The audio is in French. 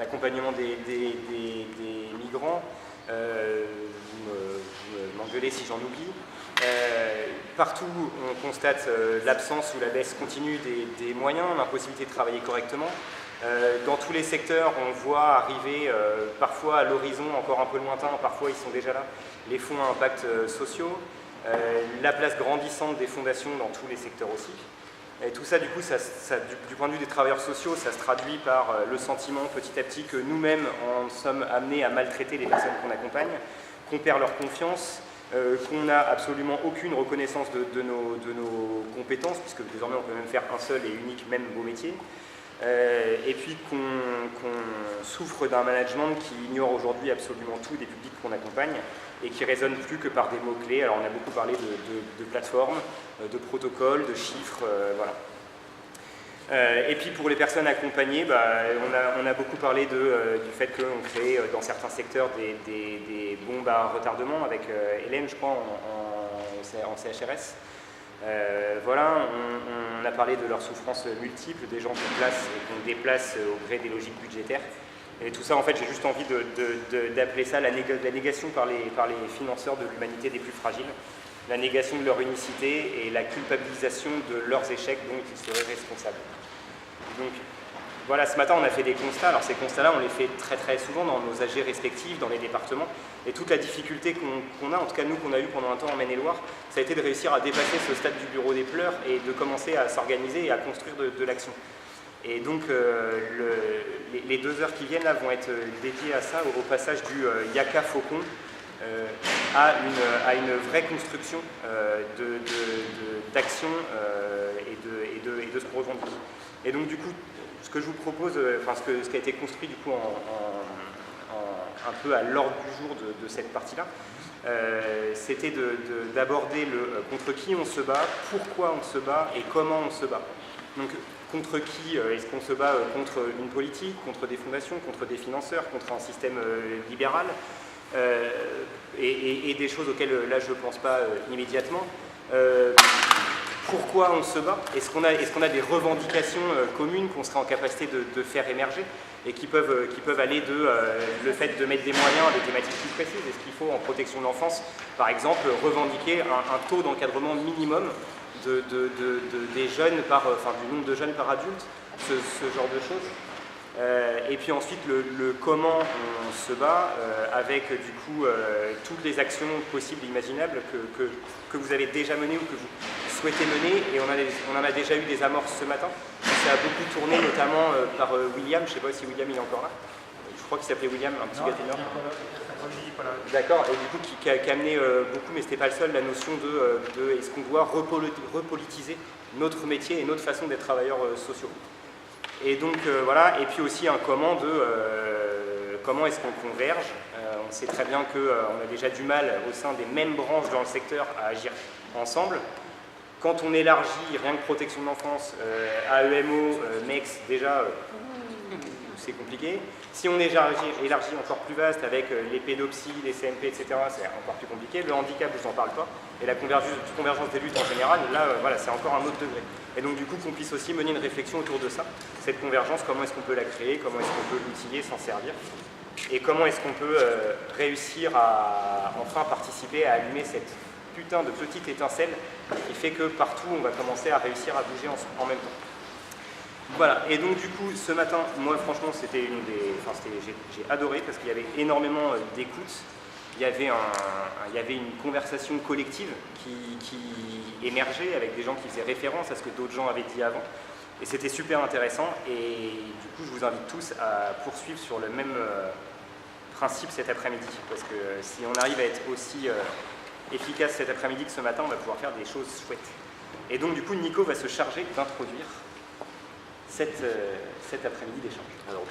l'accompagnement des migrants. M'engueuler si j'en oublie. Partout, on constate l'absence ou la baisse continue des moyens, l'impossibilité de travailler correctement. Dans tous les secteurs, on voit arriver parfois à l'horizon, encore un peu lointain, parfois ils sont déjà là, les fonds à impact sociaux, la place grandissante des fondations dans tous les secteurs aussi. Et tout ça, du coup, du point de vue des travailleurs sociaux, ça se traduit par le sentiment petit à petit que nous-mêmes, en sommes amenés à maltraiter les personnes qu'on accompagne, qu'on perd leur confiance, qu'on n'a absolument aucune reconnaissance de nos compétences, puisque désormais on peut même faire un seul et unique, même beau métier, et puis qu'on souffre d'un management qui ignore aujourd'hui absolument tout des publics qu'on accompagne et qui raisonne plus que par des mots-clés. Alors on a beaucoup parlé de plateformes, de protocoles, de chiffres, voilà. Et puis pour les personnes accompagnées, on a beaucoup parlé du fait qu'on crée dans certains secteurs des bombes à retardement avec Hélène, je crois, en CHRS. Voilà, on a parlé de leurs souffrances multiples, des gens qu'on déplace au gré des logiques budgétaires. Et tout ça, en fait, j'ai juste envie d'appeler ça la négation par les financeurs de l'humanité des plus fragiles, la négation de leur unicité et la culpabilisation de leurs échecs dont ils seraient responsables. Donc voilà, ce matin on a fait des constats. Alors ces constats-là, on les fait très très souvent dans nos AG respectifs, dans les départements. Et toute la difficulté qu'on a, en tout cas nous qu'on a eu pendant un temps en Maine-et-Loire, ça a été de réussir à dépasser ce stade du bureau des pleurs et de commencer à s'organiser et à construire de l'action. Et donc les 2 heures qui viennent là vont être dédiées à ça, au passage du Yaka Faucon à une vraie construction d'action et de ce qu'on revendique. Et donc du coup, ce que je vous propose, ce qui a été construit du coup un peu à l'ordre du jour de cette partie-là, c'était d'aborder contre qui on se bat, pourquoi on se bat et comment on se bat. Donc contre qui est-ce qu'on se bat? Contre une politique, contre des fondations, contre des financeurs, contre un système libéral, et des choses auxquelles là je ne pense pas immédiatement. Pourquoi on se bat? Est-ce qu'on a des revendications communes qu'on sera en capacité de faire émerger et qui peuvent aller le fait de mettre des moyens à des thématiques plus précises? Est-ce qu'il faut, en protection de l'enfance, par exemple, revendiquer un taux d'encadrement minimum des jeunes du nombre de jeunes par adulte, ce genre de choses. Et puis ensuite le comment on se bat avec du coup toutes les actions possibles et imaginables que vous avez déjà menées ou que vous souhaitez mener, et on en a déjà eu des amorces ce matin. Ça a beaucoup tourné notamment par William, je ne sais pas si William il est encore là, je crois qu'il s'appelait William, un petit gars ténor. D'accord, et du coup qui a amené beaucoup, mais c'était pas le seul, la notion de est-ce qu'on doit repolitiser notre métier et notre façon d'être travailleurs sociaux. Et donc voilà, et puis aussi un comment comment est-ce qu'on converge. On sait très bien qu'on a déjà du mal au sein des mêmes branches dans le secteur à agir ensemble. Quand on élargit rien que protection de l'enfance, AEMO, MEX, déjà c'est compliqué. Si on élargit encore plus vaste avec les pédopsies, les CMP, etc., c'est encore plus compliqué. Le handicap, je vous en parle pas. Et la convergence des luttes en général, là, voilà, c'est encore un autre degré. Et donc, du coup, qu'on puisse aussi mener une réflexion autour de ça. Cette convergence, comment est-ce qu'on peut la créer, comment est-ce qu'on peut l'outiller, s'en servir. Et comment est-ce qu'on peut réussir à enfin participer à allumer cette putain de petite étincelle qui fait que partout, on va commencer à réussir à bouger en même temps. Voilà, et donc du coup, ce matin, moi franchement, j'ai adoré parce qu'il y avait énormément d'écoute. Il y avait une conversation collective qui émergeait avec des gens qui faisaient référence à ce que d'autres gens avaient dit avant. Et c'était super intéressant, et du coup, je vous invite tous à poursuivre sur le même principe cet après-midi. Parce que si on arrive à être aussi efficace cet après-midi que ce matin, on va pouvoir faire des choses chouettes. Et donc du coup, Nico va se charger d'introduire cet après-midi d'échange.